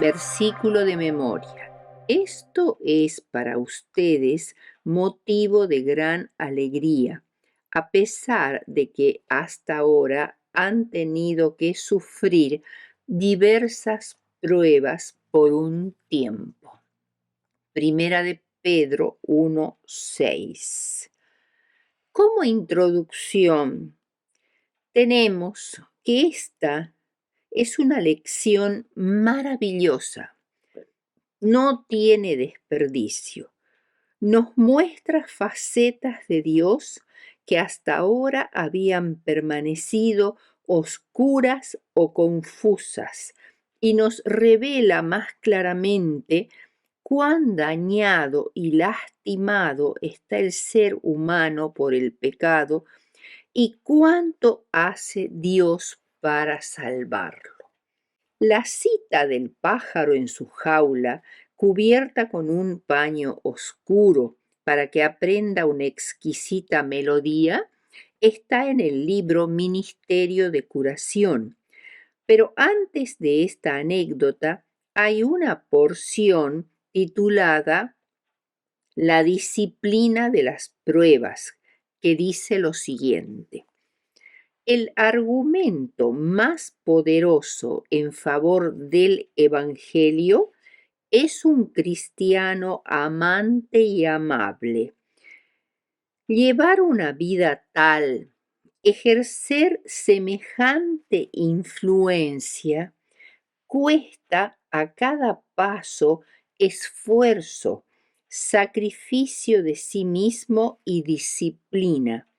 Versículo de memoria. Esto es para ustedes motivo de gran alegría, a pesar de que hasta ahora han tenido que sufrir diversas pruebas por un tiempo. Primera de Pedro 1:6. Como introducción, tenemos que esta es una lección maravillosa, no tiene desperdicio. Nos muestra facetas de Dios que hasta ahora habían permanecido oscuras o confusas y nos revela más claramente cuán dañado y lastimado está el ser humano por el pecado y cuánto hace Dios para salvarlo. La cita del pájaro en su jaula, cubierta con un paño oscuro para que aprenda una exquisita melodía, está en el libro Ministerio de Curación. Pero antes de esta anécdota hay una porción titulada La disciplina de las pruebas, que dice lo siguiente. El argumento más poderoso en favor del Evangelio es un cristiano amante y amable. Llevar una vida tal, ejercer semejante influencia, cuesta a cada paso esfuerzo, sacrificio de sí mismo y disciplina.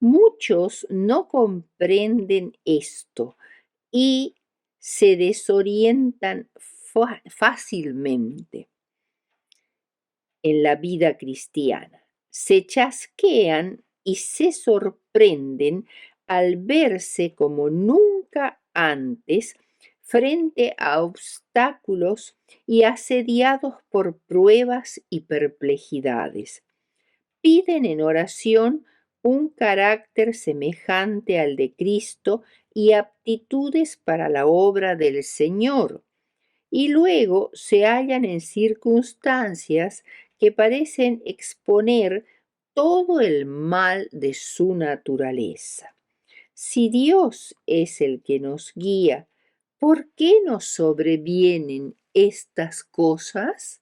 Muchos no comprenden esto y se desorientan fácilmente en la vida cristiana. Se chasquean y se sorprenden al verse como nunca antes frente a obstáculos y asediados por pruebas y perplejidades. Piden en oración un carácter semejante al de Cristo y aptitudes para la obra del Señor, y luego se hallan en circunstancias que parecen exponer todo el mal de su naturaleza. Si Dios es el que nos guía, ¿por qué nos sobrevienen estas cosas?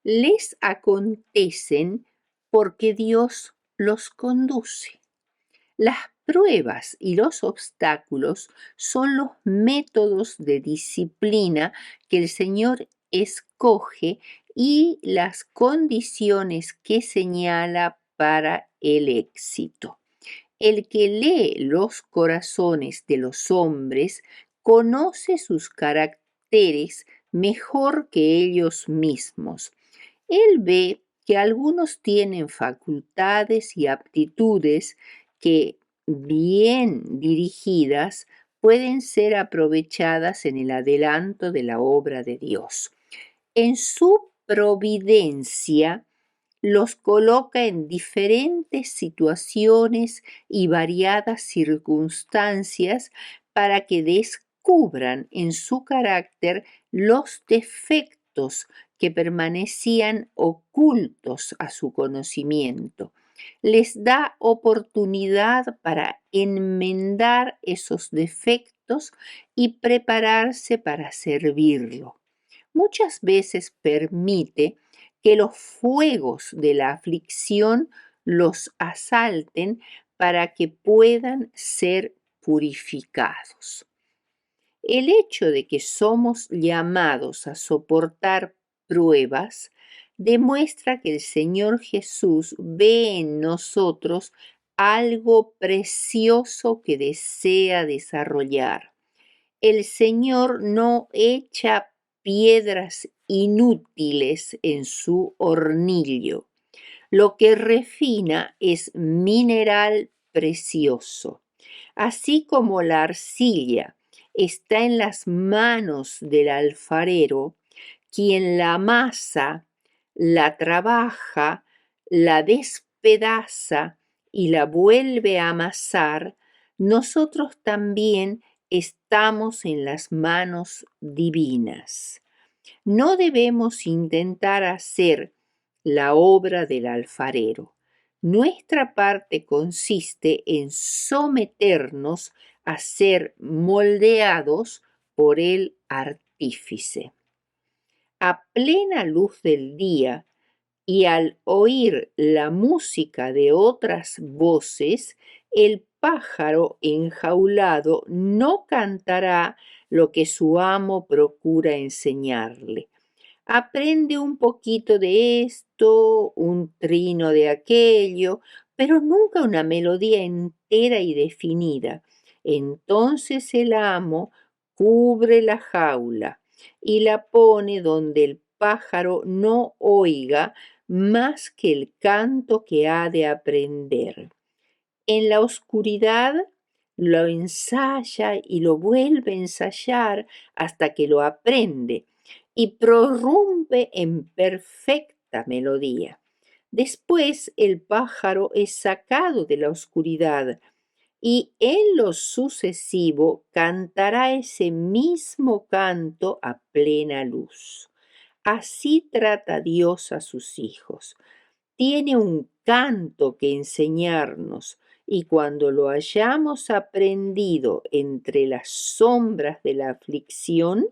Les acontecen porque Dios los conduce. Las pruebas y los obstáculos son los métodos de disciplina que el Señor escoge y las condiciones que señala para el éxito. El que lee los corazones de los hombres conoce sus caracteres mejor que ellos mismos. Él ve que algunos tienen facultades y aptitudes que, bien dirigidas, pueden ser aprovechadas en el adelanto de la obra de Dios. En su providencia los coloca en diferentes situaciones y variadas circunstancias para que descubran en su carácter los defectos que permanecían ocultos a su conocimiento. Les da oportunidad para enmendar esos defectos y prepararse para servirlo. Muchas veces permite que los fuegos de la aflicción los asalten para que puedan ser purificados. El hecho de que somos llamados a soportar pruebas demuestra que el Señor Jesús ve en nosotros algo precioso que desea desarrollar. El Señor no echa piedras inútiles en su hornillo. Lo que refina es mineral precioso. Así como la arcilla está en las manos del alfarero, quien la amasa, la trabaja, la despedaza y la vuelve a amasar, nosotros también estamos en las manos divinas. No debemos intentar hacer la obra del alfarero. Nuestra parte consiste en someternos a ser moldeados por el artífice. A plena luz del día y al oír la música de otras voces, el pájaro enjaulado no cantará lo que su amo procura enseñarle. Aprende un poquito de esto, un trino de aquello, pero nunca una melodía entera y definida. Entonces el amo cubre la jaula y la pone donde el pájaro no oiga más que el canto que ha de aprender. En la oscuridad lo ensaya y lo vuelve a ensayar hasta que lo aprende y prorrumpe en perfecta melodía. Después el pájaro es sacado de la oscuridad y en lo sucesivo cantará ese mismo canto a plena luz. Así trata Dios a sus hijos. Tiene un canto que enseñarnos y cuando lo hayamos aprendido entre las sombras de la aflicción,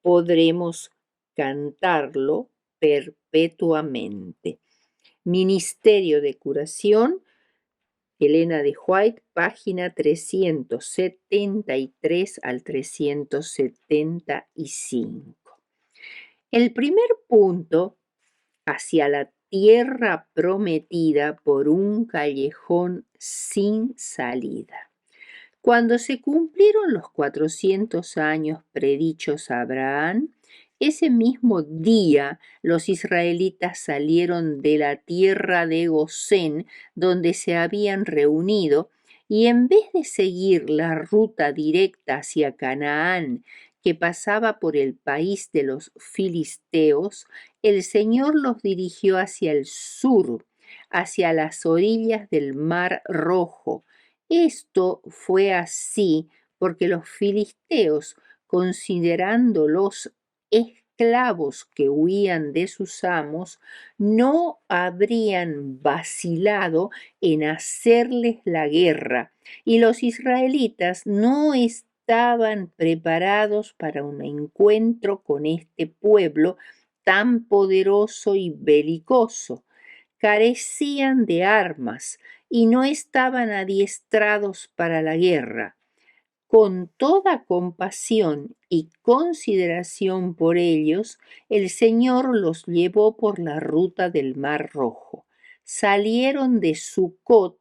podremos cantarlo perpetuamente. Ministerio de Curación, Elena de White, página 373 al 375. El primer punto, hacia la tierra prometida por un callejón sin salida. Cuando se cumplieron los 400 años predichos a Abraham, ese mismo día los israelitas salieron de la tierra de Gosén, donde se habían reunido, y en vez de seguir la ruta directa hacia Canaán, que pasaba por el país de los filisteos, el Señor los dirigió hacia el sur, hacia las orillas del Mar Rojo. Esto fue así porque los filisteos, considerándolos esclavos que huían de sus amos, no habrían vacilado en hacerles la guerra, y los israelitas no estaban preparados para un encuentro con este pueblo tan poderoso y belicoso. Carecían de armas y no estaban adiestrados para la guerra. Con toda compasión y consideración por ellos, el Señor los llevó por la ruta del Mar Rojo. Salieron de Sucot,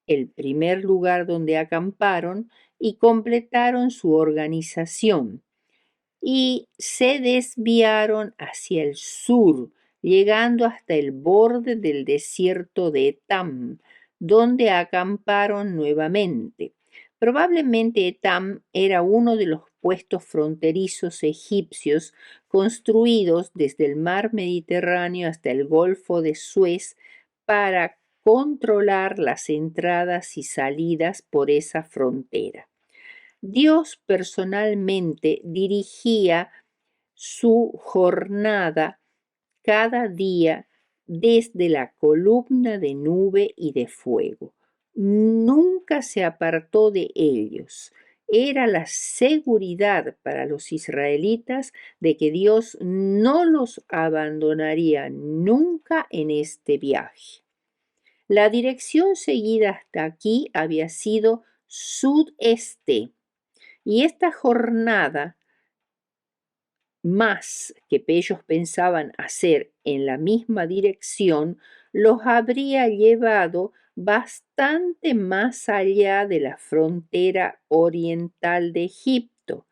el primer lugar donde acamparon, y completaron su organización y se desviaron hacia el sur, llegando hasta el borde del desierto de Etam, donde acamparon nuevamente. Probablemente Etam era uno de los puestos fronterizos egipcios construidos desde el mar Mediterráneo hasta el Golfo de Suez para controlar las entradas y salidas por esa frontera. Dios personalmente dirigía su jornada cada día desde la columna de nube y de fuego. Nunca se apartó de ellos. Era la seguridad para los israelitas de que Dios no los abandonaría nunca en este viaje. La dirección seguida hasta aquí había sido sudeste. Y esta jornada, más que ellos pensaban hacer en la misma dirección, los habría llevado bastante más allá de la frontera oriental de Egipto.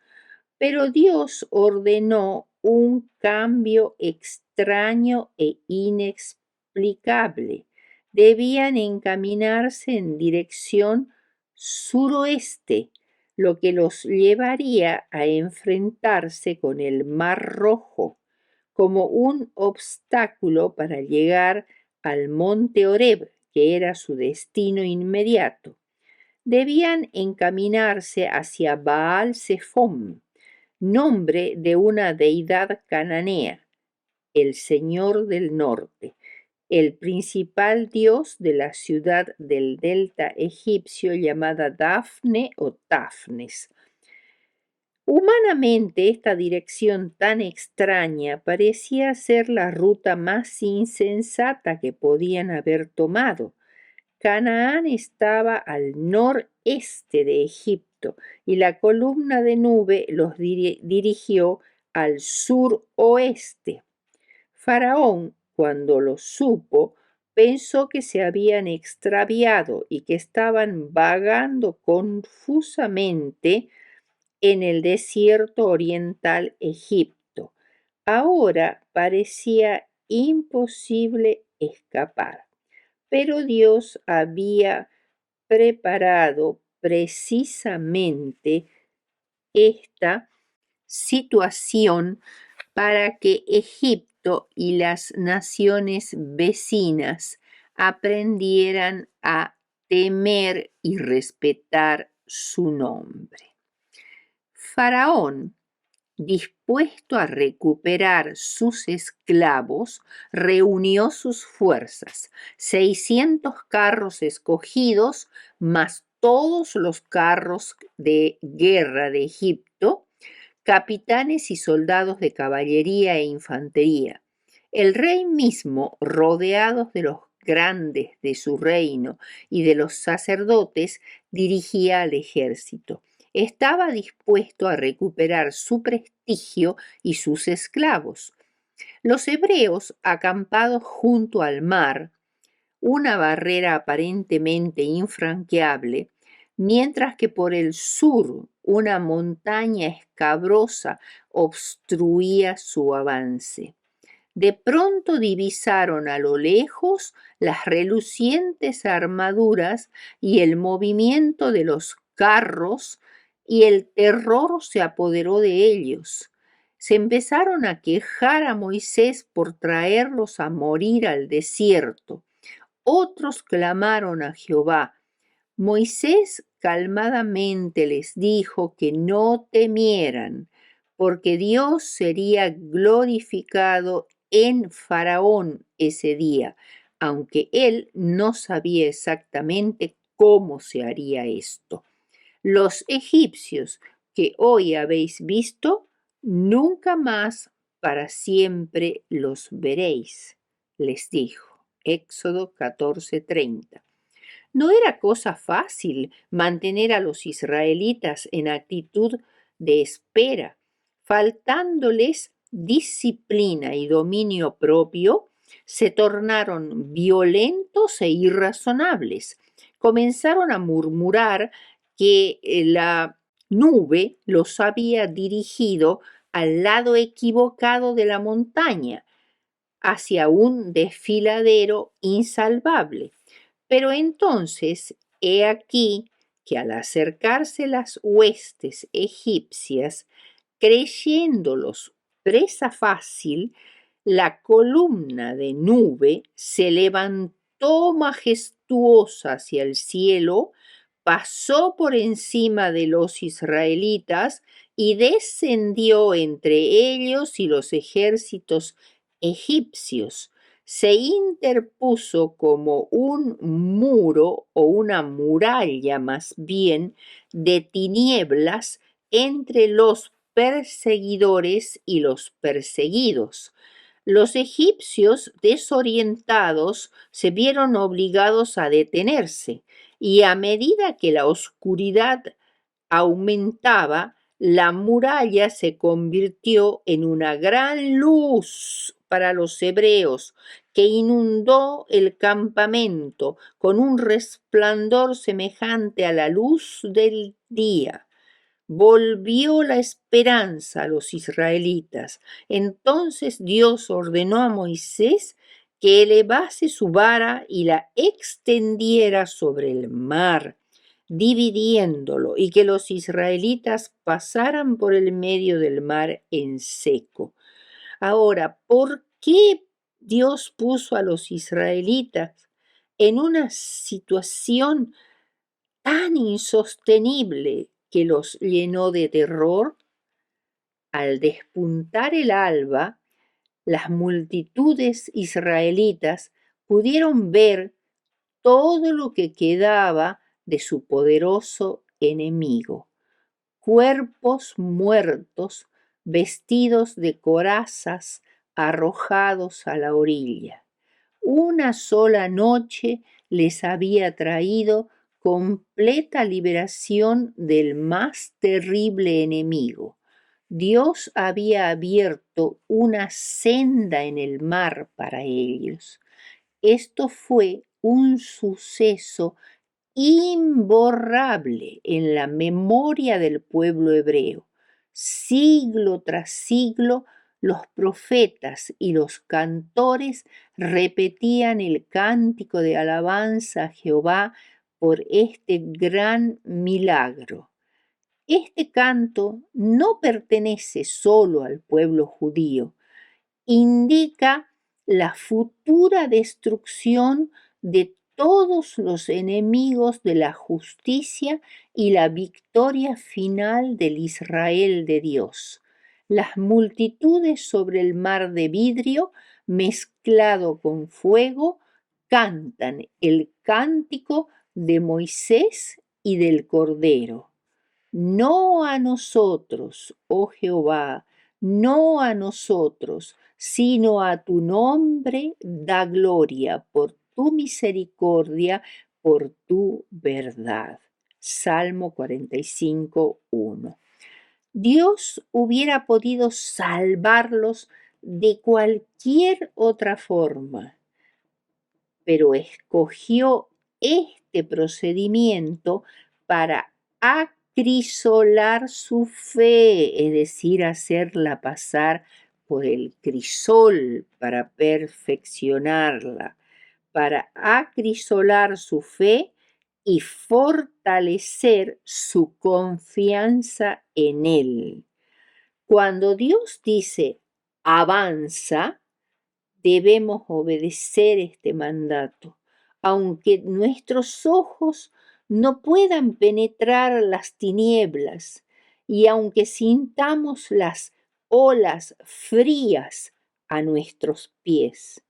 Pero Dios ordenó un cambio extraño e inexplicable. Debían encaminarse en dirección suroeste, lo que los llevaría a enfrentarse con el Mar Rojo como un obstáculo para llegar al monte Horeb, que era su destino inmediato. Debían encaminarse hacia Baal Zephón. nombre de una deidad cananea, el Señor del Norte, el principal dios de la ciudad del delta egipcio llamada Dafne o Tafnes. Humanamente, esta dirección tan extraña parecía ser la ruta más insensata que podían haber tomado. Canaán estaba al noreste de Egipto y la columna de nube los dirigió al suroeste. Faraón, cuando lo supo, pensó que se habían extraviado y que estaban vagando confusamente en el desierto oriental Egipto. Ahora parecía imposible escapar, pero Dios había preparado precisamente esta situación para que Egipto y las naciones vecinas aprendieran a temer y respetar su nombre. Faraón, dispuesto a recuperar sus esclavos, reunió sus fuerzas, 600 carros escogidos, más todos los carros de guerra de Egipto, capitanes y soldados de caballería e infantería. El rey mismo, rodeado de los grandes de su reino y de los sacerdotes, dirigía al ejército. Estaba dispuesto a recuperar su prestigio y sus esclavos. Los hebreos, acampados junto al mar, una barrera aparentemente infranqueable, mientras que por el sur una montaña escabrosa obstruía su avance. De pronto divisaron a lo lejos las relucientes armaduras y el movimiento de los carros, y el terror se apoderó de ellos. Se empezaron a quejar a Moisés por traerlos a morir al desierto. Otros clamaron a Jehová. Moisés calmadamente les dijo que no temieran, porque Dios sería glorificado en Faraón ese día, aunque él no sabía exactamente cómo se haría esto. Los egipcios que hoy habéis visto, nunca más para siempre los veréis, les dijo. Éxodo 14:30. No era cosa fácil mantener a los israelitas en actitud de espera, faltándoles disciplina y dominio propio, se tornaron violentos e irrazonables. Comenzaron a murmurar que la nube los había dirigido al lado equivocado de la montaña, hacia un desfiladero insalvable. Pero entonces, he aquí que al acercarse las huestes egipcias, creyéndolos presa fácil, la columna de nube se levantó majestuosa hacia el cielo, pasó por encima de los israelitas y descendió entre ellos y los ejércitos egipcios. Se interpuso como un muro o una muralla más bien de tinieblas entre los perseguidores y los perseguidos. Los egipcios, desorientados, se vieron obligados a detenerse, y a medida que la oscuridad aumentaba, la muralla se convirtió en una gran luz para los hebreos, que inundó el campamento con un resplandor semejante a la luz del día. Volvió la esperanza a los israelitas. Entonces Dios ordenó a Moisés que elevase su vara y la extendiera sobre el mar, dividiéndolo, y que los israelitas pasaran por el medio del mar en seco. Ahora, ¿por qué Dios puso a los israelitas en una situación tan insostenible que los llenó de terror? Al despuntar el alba, las multitudes israelitas pudieron ver todo lo que quedaba de su poderoso enemigo: cuerpos muertos, vestidos de corazas, arrojados a la orilla. Una sola noche les había traído completa liberación del más terrible enemigo. Dios había abierto una senda en el mar para ellos. Esto fue un suceso imborrable en la memoria del pueblo hebreo. Siglo tras siglo, los profetas y los cantores repetían el cántico de alabanza a Jehová por este gran milagro. Este canto no pertenece solo al pueblo judío, indica la futura destrucción de todos los enemigos de la justicia y la victoria final del Israel de Dios. Las multitudes sobre el mar de vidrio, mezclado con fuego, cantan el cántico de Moisés y del Cordero. No a nosotros, oh Jehová, no a nosotros, sino a tu nombre da gloria por tu misericordia, por tu verdad. Salmo 45:1. Dios hubiera podido salvarlos de cualquier otra forma, pero escogió este procedimiento para acrisolar su fe, es decir, hacerla pasar por el crisol para perfeccionarla, para acrisolar su fe y fortalecer su confianza en él. Cuando Dios dice avanza, debemos obedecer este mandato, aunque nuestros ojos no puedan penetrar las tinieblas y aunque sintamos las olas frías a nuestros pies.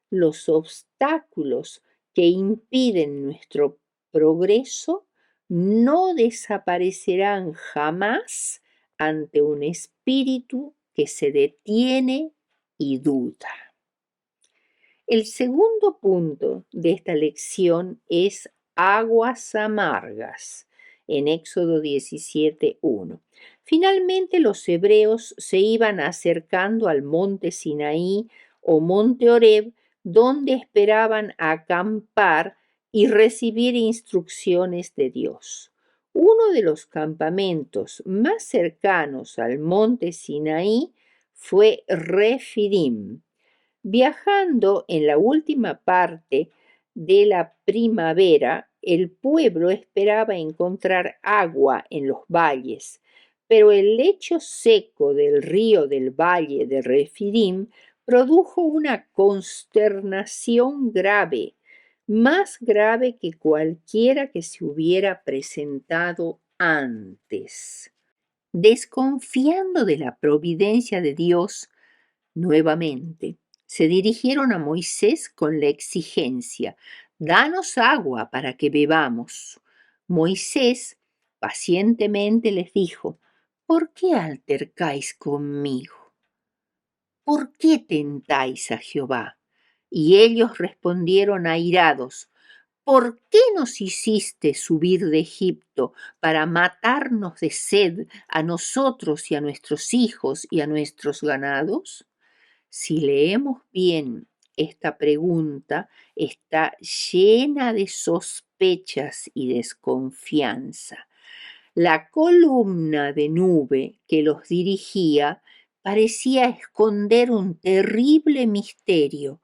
Los obstáculos que impiden nuestro progreso no desaparecerán jamás ante un espíritu que se detiene y duda. El segundo punto de esta lección es aguas amargas, en Éxodo 17:1. Finalmente los hebreos se iban acercando al monte Sinaí o monte Horeb, donde esperaban acampar y recibir instrucciones de Dios. Uno de los campamentos más cercanos al monte Sinaí fue Refidim. Viajando en la última parte de la primavera, el pueblo esperaba encontrar agua en los valles, pero el lecho seco del río del valle de Refidim produjo una consternación grave, más grave que cualquiera que se hubiera presentado antes. Desconfiando de la providencia de Dios, nuevamente se dirigieron a Moisés con la exigencia: danos agua para que bebamos. Moisés pacientemente les dijo: ¿por qué altercáis conmigo? ¿Por qué tentáis a Jehová? Y ellos respondieron airados: ¿por qué nos hiciste subir de Egipto para matarnos de sed a nosotros y a nuestros hijos y a nuestros ganados? Si leemos bien esta pregunta, está llena de sospechas y desconfianza. La columna de nube que los dirigía parecía esconder un terrible misterio.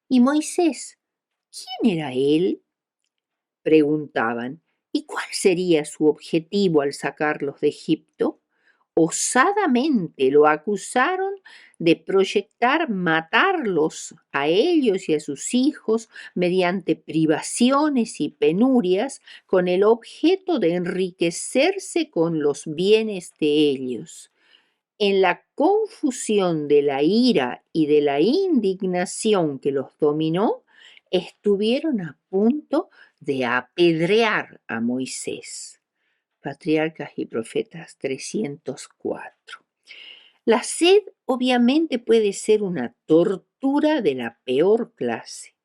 ¿Y Moisés? ¿Quién era él?, preguntaban. ¿Y cuál sería su objetivo al sacarlos de Egipto? Osadamente lo acusaron de proyectar matarlos a ellos y a sus hijos mediante privaciones y penurias con el objeto de enriquecerse con los bienes de ellos. en la confusión de la ira y de la indignación que los dominó, estuvieron a punto de apedrear a Moisés. Patriarcas y Profetas 304. La sed obviamente puede ser una tortura de la peor clase,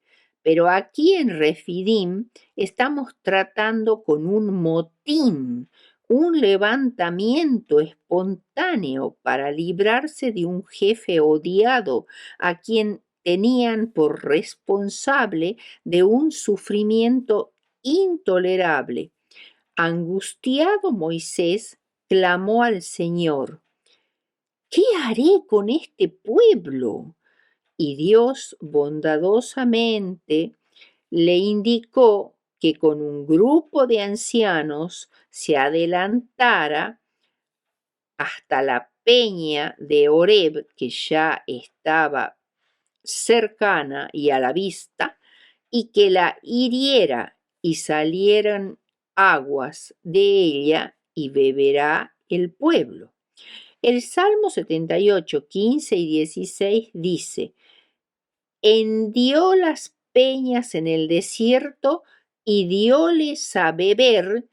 pero aquí en Refidim estamos tratando con un motín, un levantamiento espontáneo para librarse de un jefe odiado a quien tenían por responsable de un sufrimiento intolerable. Angustiado Moisés clamó al Señor: ¿qué haré con este pueblo? Y Dios bondadosamente le indicó que con un grupo de ancianos se adelantara hasta la peña de Horeb, que ya estaba cercana y a la vista, y que la hiriera y salieran aguas de ella y beberá el pueblo. El Salmo 78, 15 y 16 dice: hendió las peñas en el desierto y dióles a beber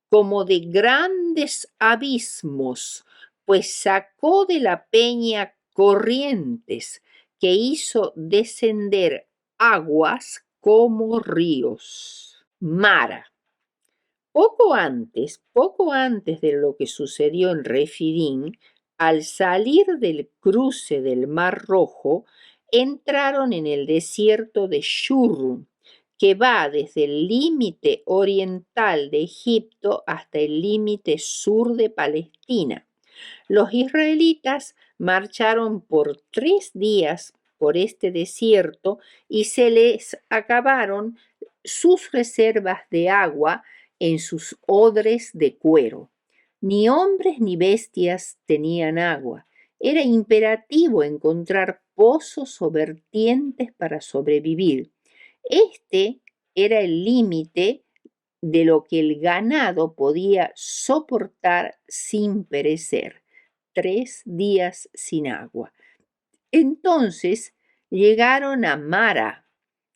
como de grandes abismos, pues sacó de la peña corrientes que hizo descender aguas como ríos. Mara. Poco antes de lo que sucedió en Refidim, al salir del cruce del Mar Rojo, entraron en el desierto de Shur, que va desde el límite oriental de Egipto hasta el límite sur de Palestina. Los israelitas marcharon por 3 días por este desierto y se les acabaron sus reservas de agua en sus odres de cuero. Ni hombres ni bestias tenían agua. Era imperativo encontrar pozos o vertientes para sobrevivir. Este era el límite de lo que el ganado podía soportar sin perecer. 3 días sin agua. Entonces llegaron a Mara,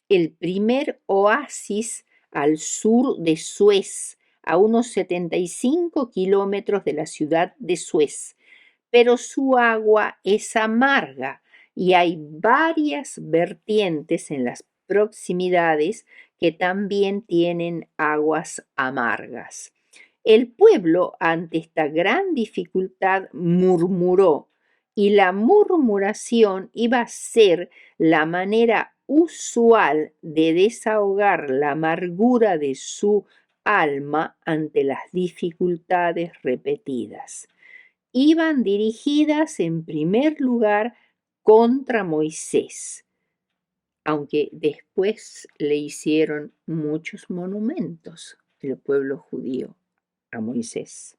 el primer oasis al sur de Suez, a unos 75 kilómetros de la ciudad de Suez, pero su agua es amarga y hay varias vertientes en las proximidades que también tienen aguas amargas. El pueblo, ante esta gran dificultad, murmuró, y la murmuración iba a ser la manera usual de desahogar la amargura de su alma ante las dificultades repetidas. Iban dirigidas en primer lugar contra Moisés, aunque después le hicieron muchos monumentos el pueblo judío a Moisés,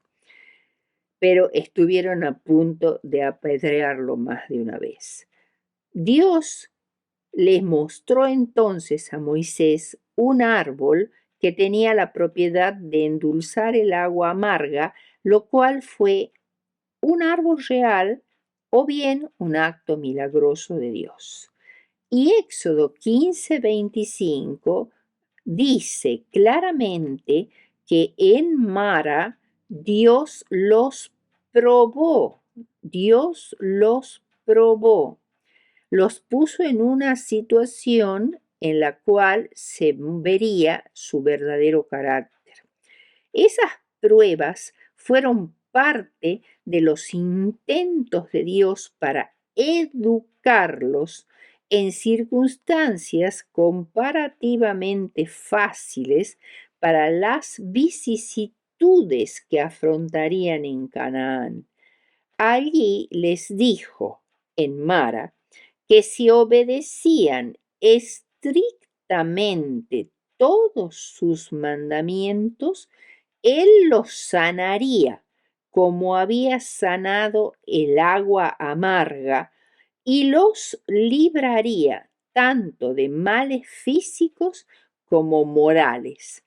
pero estuvieron a punto de apedrearlo más de una vez. Dios les mostró entonces a Moisés un árbol que tenía la propiedad de endulzar el agua amarga, lo cual fue un árbol real o bien un acto milagroso de Dios. Y Éxodo 15:25 dice claramente que en Mara Dios los probó, Dios los probó, los puso en una situación en la cual se vería su verdadero carácter. Esas pruebas fueron parte de los intentos de Dios para educarlos en circunstancias comparativamente fáciles para las vicisitudes que afrontarían en Canaán. Allí les dijo en Mara que si obedecían estrictamente todos sus mandamientos, él los sanaría como había sanado el agua amarga y los libraría tanto de males físicos como morales.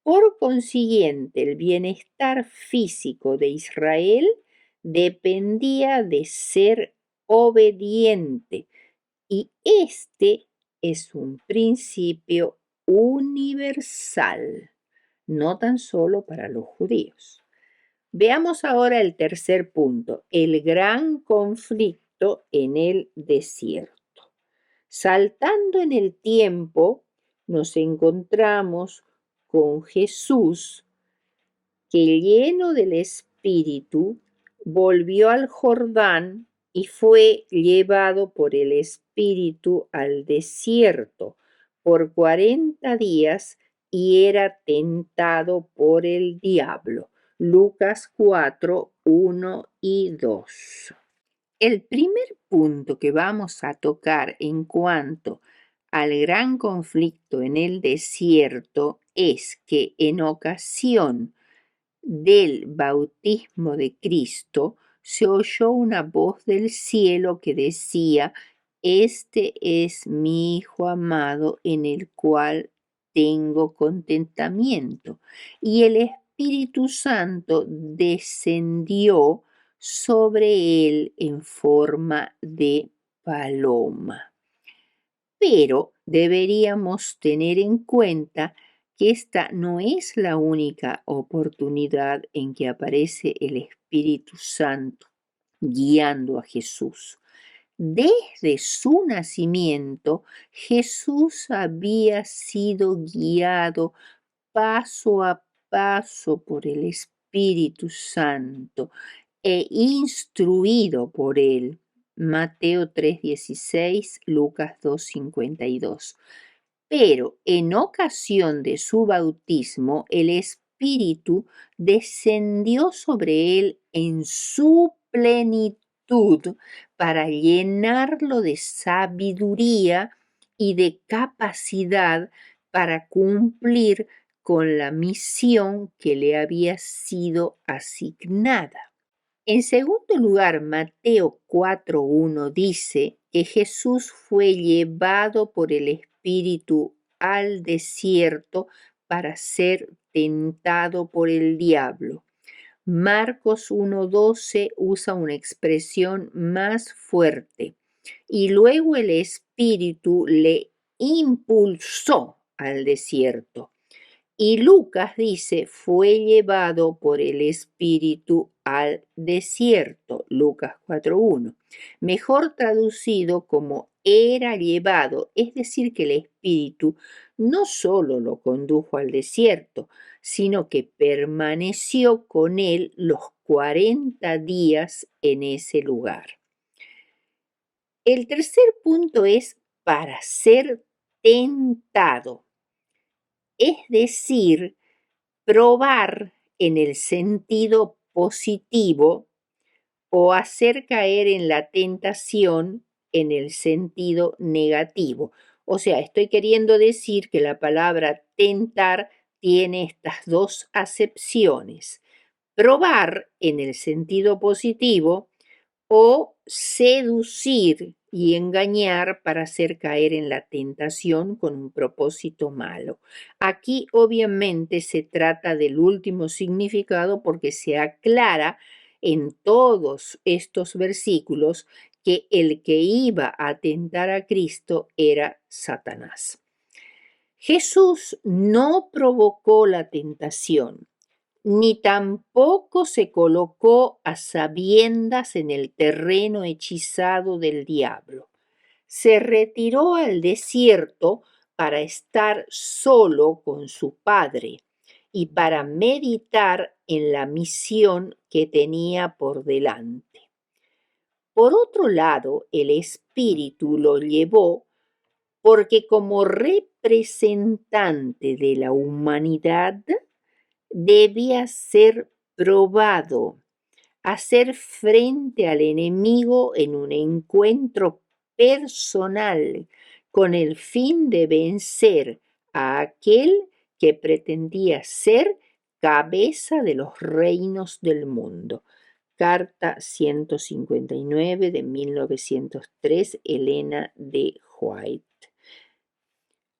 Por consiguiente, el bienestar físico de Israel dependía de ser obediente, y este es un principio universal, no tan solo para los judíos. Veamos ahora el tercer punto, el gran conflicto en el desierto. Saltando en el tiempo, nos encontramos con Jesús, que lleno del Espíritu volvió al Jordán y fue llevado por el Espíritu al desierto por 40 días y era tentado por el diablo. Lucas 4, 1 y 2. El primer punto que vamos a tocar en cuanto al gran conflicto en el desierto es que en ocasión del bautismo de Cristo se oyó una voz del cielo que decía: Este es mi Hijo amado en el cual tengo contentamiento. Y el Espíritu Santo descendió sobre él en forma de paloma. Pero deberíamos tener en cuenta que esta no es la única oportunidad en que aparece el Espíritu Santo guiando a Jesús. Desde su nacimiento, Jesús había sido guiado paso a paso por el Espíritu Santo e instruido por él. Mateo 3:16, Lucas 2:52. Pero en ocasión de su bautismo, el Espíritu descendió sobre él en su plenitud para llenarlo de sabiduría y de capacidad para cumplir con la misión que le había sido asignada. En segundo lugar, Mateo 4:1 dice que Jesús fue llevado por el Espíritu al desierto para ser tentado por el diablo. Marcos 1:12 usa una expresión más fuerte. Y luego el Espíritu le impulsó al desierto. Y Lucas dice, fue llevado por el Espíritu al desierto, Lucas 4:1. Mejor traducido como era llevado, es decir, que el Espíritu no solo lo condujo al desierto, sino que permaneció con él los 40 días en ese lugar. El tercer punto es para ser tentado, es decir, probar en el sentido positivo o hacer caer en la tentación en el sentido negativo. O sea, estoy queriendo decir que la palabra tentar tiene estas dos acepciones. Probar en el sentido positivo o seducir y engañar para hacer caer en la tentación con un propósito malo. Aquí obviamente se trata del último significado porque se aclara en todos estos versículos que el que iba a tentar a Cristo era Satanás. Jesús no provocó la tentación, ni tampoco se colocó a sabiendas en el terreno hechizado del diablo. Se retiró al desierto para estar solo con su Padre y para meditar en la misión que tenía por delante. Por otro lado, el Espíritu lo llevó porque como representante de la humanidad debía ser probado, hacer frente al enemigo en un encuentro personal con el fin de vencer a aquel que pretendía ser cabeza de los reinos del mundo. Carta 159 de 1903, Elena de White.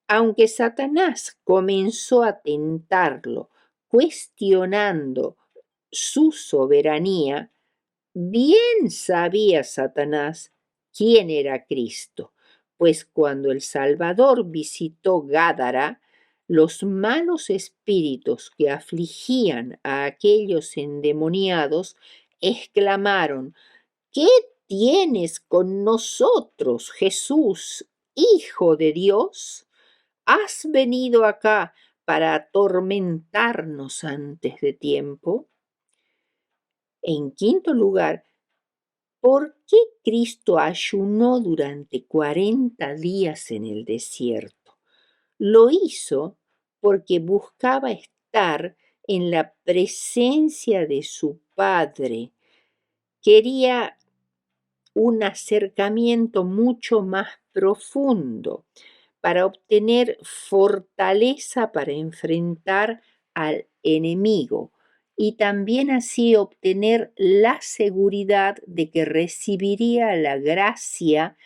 Aunque Satanás comenzó a tentarlo, cuestionando su soberanía, Bien sabía Satanás quién era Cristo, pues cuando el Salvador visitó Gádara, los malos espíritus que afligían a aquellos endemoniados exclamaron: ¿Qué tienes con nosotros, Jesús, Hijo de Dios? ¿Has venido acá para atormentarnos antes de tiempo? En quinto lugar, ¿por qué Cristo ayunó durante 40 días en el desierto? Lo hizo porque buscaba estar en la presencia de su Padre. Quería un acercamiento mucho más profundo para obtener fortaleza para enfrentar al enemigo y también así obtener la seguridad de que recibiría la gracia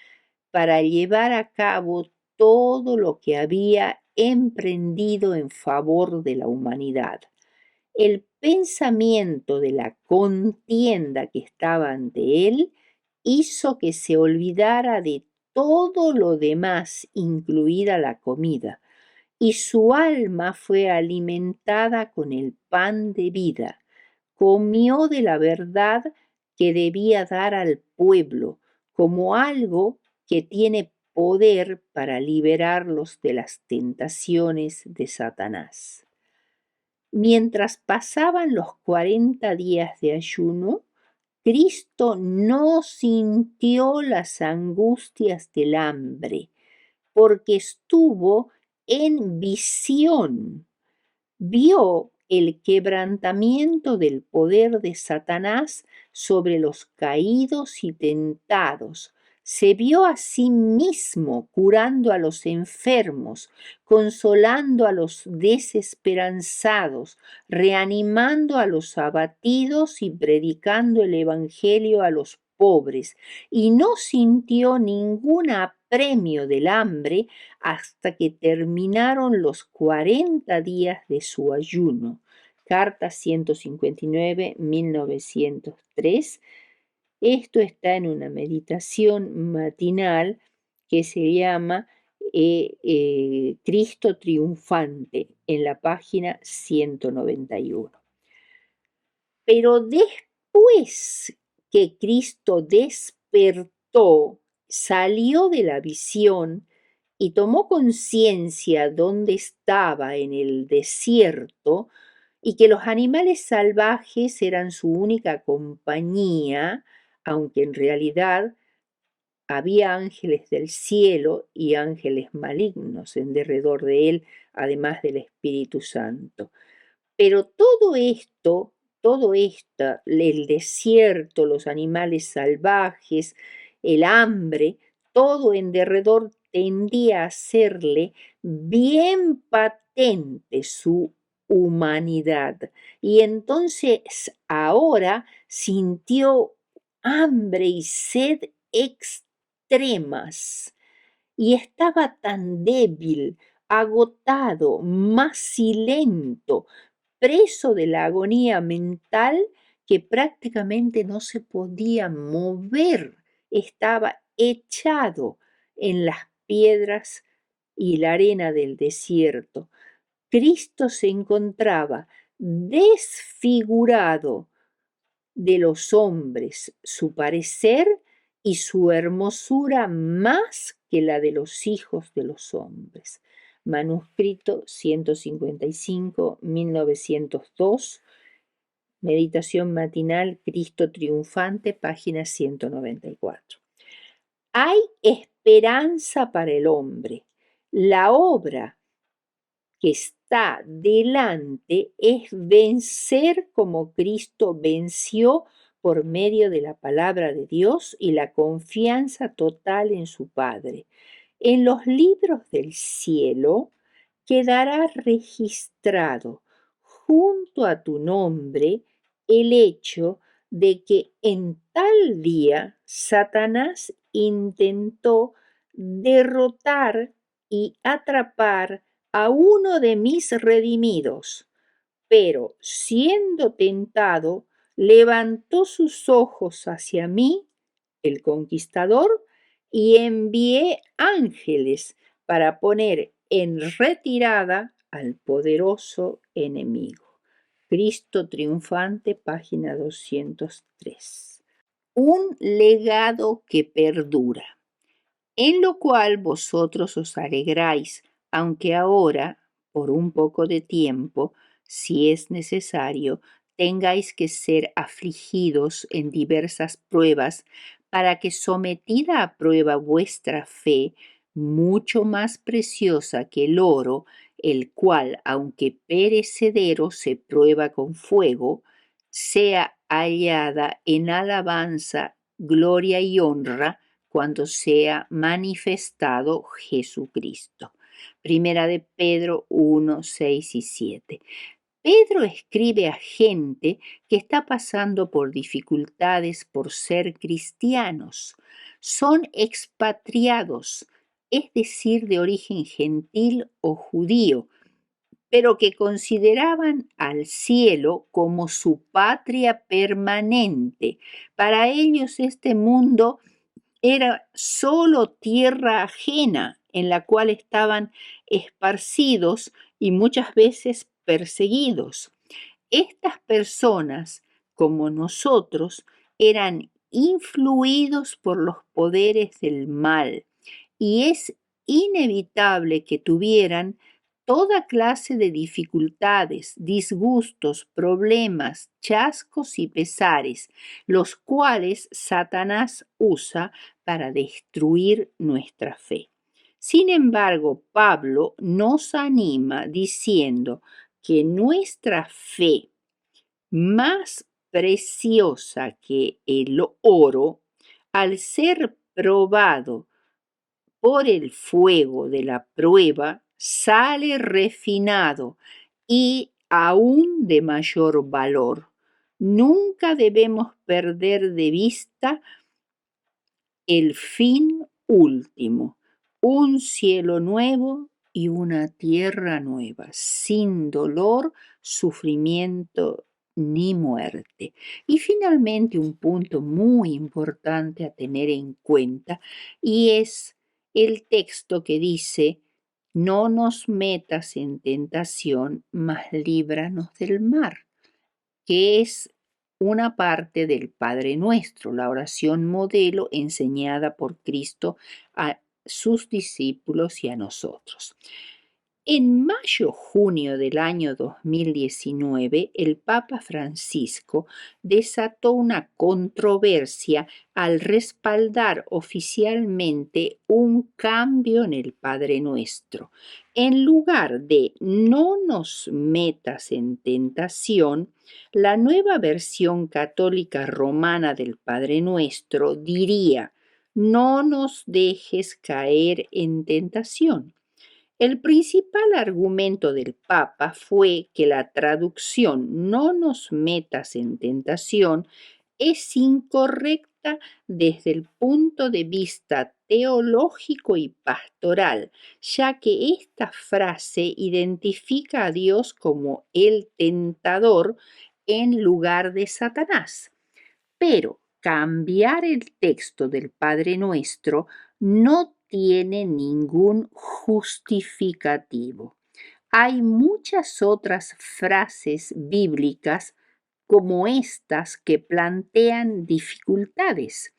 para llevar a cabo todo lo que había emprendido en favor de la humanidad. El pensamiento de la contienda que estaba ante él hizo que se olvidara de todo lo demás, incluida la comida, y su alma fue alimentada con el pan de vida. Comió de la verdad que debía dar al pueblo como algo que tiene poder para liberarlos de las tentaciones de Satanás. Mientras pasaban los 40 días de ayuno, Cristo no sintió las angustias del hambre, porque estuvo en visión. Vio el quebrantamiento del poder de Satanás sobre los caídos y tentados. Se vio a sí mismo curando a los enfermos, consolando a los desesperanzados, reanimando a los abatidos y predicando el Evangelio a los pobres, y no sintió ningún apremio del hambre hasta que terminaron los 40 días de su ayuno. Carta 159, 1903. Esto está en una meditación matinal que se llama Cristo Triunfante, en la página 191. Pero después que Cristo despertó, salió de la visión y tomó conciencia dónde estaba en el desierto y que los animales salvajes eran su única compañía, aunque en realidad había ángeles del cielo y ángeles malignos en derredor de él, además del Espíritu Santo. Pero todo esto, el desierto, los animales salvajes, el hambre, todo en derredor tendía a hacerle bien patente su humanidad. Y entonces ahora sintió hambre y sed extremas y estaba tan débil, agotado, macilento, preso de la agonía mental que prácticamente no se podía mover, estaba echado en las piedras y la arena del desierto. Cristo se encontraba desfigurado de los hombres, su parecer y su hermosura más que la de los hijos de los hombres. Manuscrito 155, 1902, Meditación matinal, Cristo triunfante, página 194. Hay esperanza para el hombre. La obra que está delante es vencer como Cristo venció por medio de la palabra de Dios y la confianza total en su Padre. En los libros del cielo quedará registrado junto a tu nombre el hecho de que en tal día Satanás intentó derrotar y atrapar a uno de mis redimidos, pero siendo tentado levantó sus ojos hacia mí, el conquistador, y envié ángeles para poner en retirada al poderoso enemigo. Cristo triunfante, página 203. Un legado que perdura, en lo cual vosotros os alegráis, aunque ahora, por un poco de tiempo, si es necesario, tengáis que ser afligidos en diversas pruebas, para que sometida a prueba vuestra fe, mucho más preciosa que el oro, el cual, aunque perecedero, se prueba con fuego, sea hallada en alabanza, gloria y honra cuando sea manifestado Jesucristo. Primera de Pedro 1, 6 y 7. Pedro escribe a gente que está pasando por dificultades por ser cristianos. Son expatriados, es decir, de origen gentil o judío, pero que consideraban al cielo como su patria permanente. Para ellos este mundo era solo tierra ajena en la cual estaban esparcidos y muchas veces perseguidos. Estas personas, como nosotros, eran influidos por los poderes del mal y es inevitable que tuvieran toda clase de dificultades, disgustos, problemas, chascos y pesares, los cuales Satanás usa para destruir nuestra fe. Sin embargo, Pablo nos anima diciendo que nuestra fe, más preciosa que el oro, al ser probado por el fuego de la prueba, sale refinado y aún de mayor valor. Nunca debemos perder de vista el fin último, un cielo nuevo y una tierra nueva, sin dolor, sufrimiento ni muerte. Y finalmente un punto muy importante a tener en cuenta y es el texto que dice: no nos metas en tentación, mas líbranos del mal, que es una parte del Padre Nuestro, la oración modelo enseñada por Cristo a sus discípulos y a nosotros. En mayo-junio del año 2019, el Papa Francisco desató una controversia al respaldar oficialmente un cambio en el Padre Nuestro. En lugar de "no nos metas en tentación", la nueva versión católica romana del Padre Nuestro diría: "no nos dejes caer en tentación". El principal argumento del Papa fue que la traducción "no nos metas en tentación" es incorrecta desde el punto de vista teológico y pastoral, ya que esta frase identifica a Dios como el tentador en lugar de Satanás. Pero cambiar el texto del Padre Nuestro no tiene ningún justificativo. Hay muchas otras frases bíblicas como estas que plantean dificultades,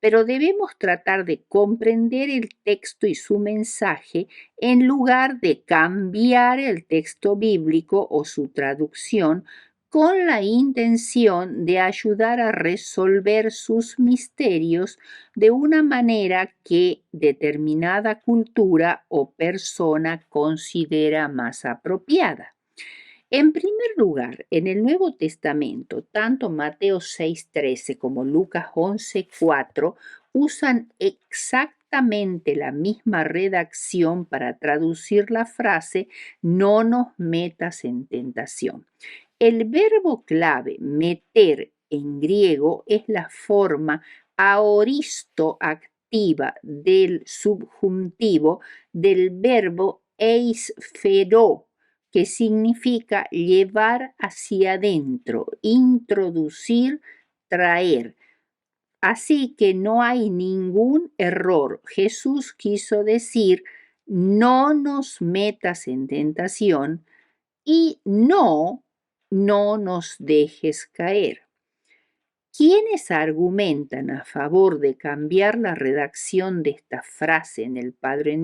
pero debemos tratar de comprender el texto y su mensaje en lugar de cambiar el texto bíblico o su traducción con la intención de ayudar a resolver sus misterios de una manera que determinada cultura o persona considera más apropiada. En primer lugar, en el Nuevo Testamento, tanto Mateo 6:13 como Lucas 11:4 usan exactamente la misma redacción para traducir la frase "no nos metas en tentación". El verbo clave meter en griego es la forma aoristo activa del subjuntivo del verbo eisphero, que significa llevar hacia adentro, introducir, traer. Así que no hay ningún error. Jesús quiso decir, no nos metas en tentación y no nos dejes caer. Quienes argumentan a favor de cambiar la redacción de esta frase en el Padre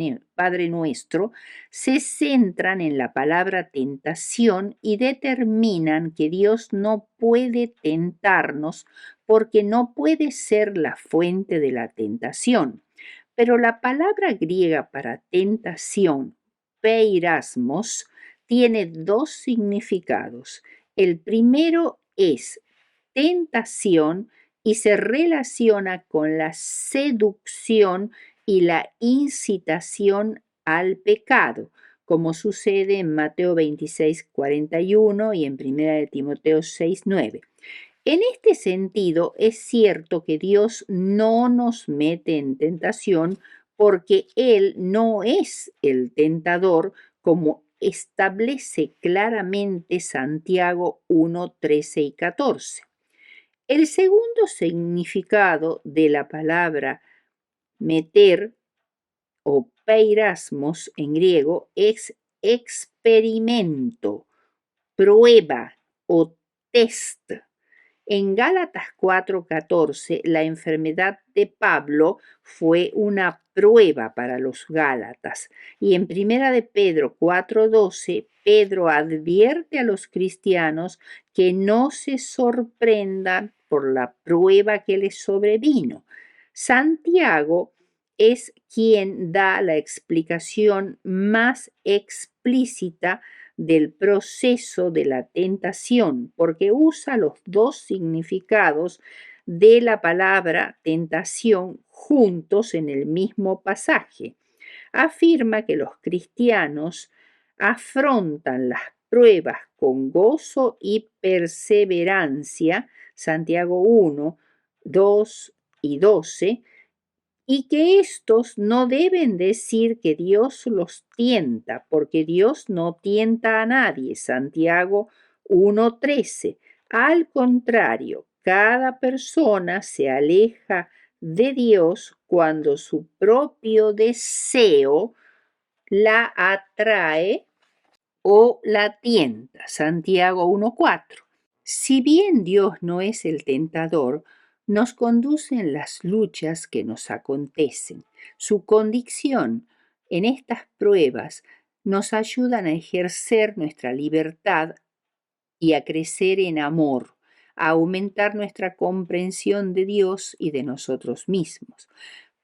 Nuestro se centran en la palabra tentación y determinan que Dios no puede tentarnos porque no puede ser la fuente de la tentación. Pero la palabra griega para tentación, peirasmos, tiene dos significados. El primero es tentación y se relaciona con la seducción y la incitación al pecado, como sucede en Mateo 26:41 y en 1 de Timoteo 6:9. En este sentido, es cierto que Dios no nos mete en tentación porque Él no es el tentador, como establece claramente Santiago 1, 13 y 14. El segundo significado de la palabra meter o peirasmos en griego es experimento, prueba o test. En Gálatas 4:14, la enfermedad de Pablo fue una prueba para los Gálatas. Y en Primera de Pedro 4:12, Pedro advierte a los cristianos que no se sorprendan por la prueba que les sobrevino. Santiago es quien da la explicación más explícita del proceso de la tentación, porque usa los dos significados de la palabra tentación juntos en el mismo pasaje. Afirma que los cristianos afrontan las pruebas con gozo y perseverancia, Santiago 1, 2 y 12, y que éstos no deben decir que Dios los tienta, porque Dios no tienta a nadie. Santiago 1:13. Al contrario, cada persona se aleja de Dios cuando su propio deseo la atrae o la tienta. Santiago 1:4. Si bien Dios no es el tentador, nos conduce en las luchas que nos acontecen. Su condición en estas pruebas nos ayudan a ejercer nuestra libertad y a crecer en amor, a aumentar nuestra comprensión de Dios y de nosotros mismos.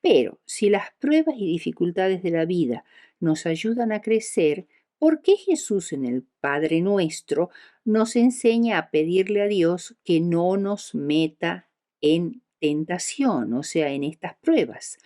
Pero si las pruebas y dificultades de la vida nos ayudan a crecer, ¿por qué Jesús en el Padre Nuestro nos enseña a pedirle a Dios que no nos meta en tentación, o sea, en estas pruebas?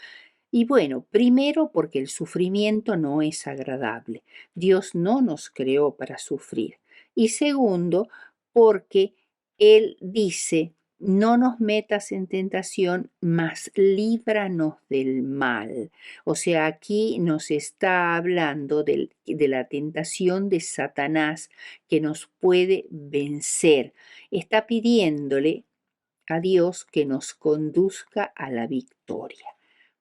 Y bueno, primero porque el sufrimiento no es agradable. Dios no nos creó para sufrir. Y segundo, porque Él dice, no nos metas en tentación, mas líbranos del mal. O sea, aquí nos está hablando de la tentación de Satanás que nos puede vencer. Está pidiéndole a Dios que nos conduzca a la victoria.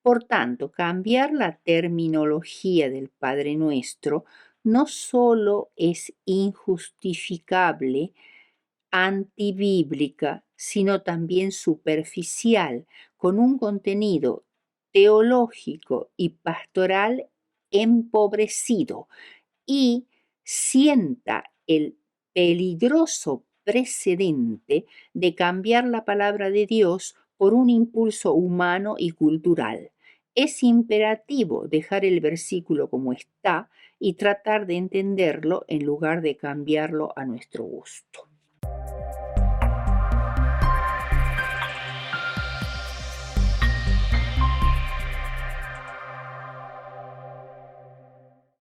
Por tanto, cambiar la terminología del Padre Nuestro no solo es injustificable, antibíblica, sino también superficial, con un contenido teológico y pastoral empobrecido, y sienta el peligroso precedente de cambiar la palabra de Dios por un impulso humano y cultural. Es imperativo dejar el versículo como está y tratar de entenderlo en lugar de cambiarlo a nuestro gusto.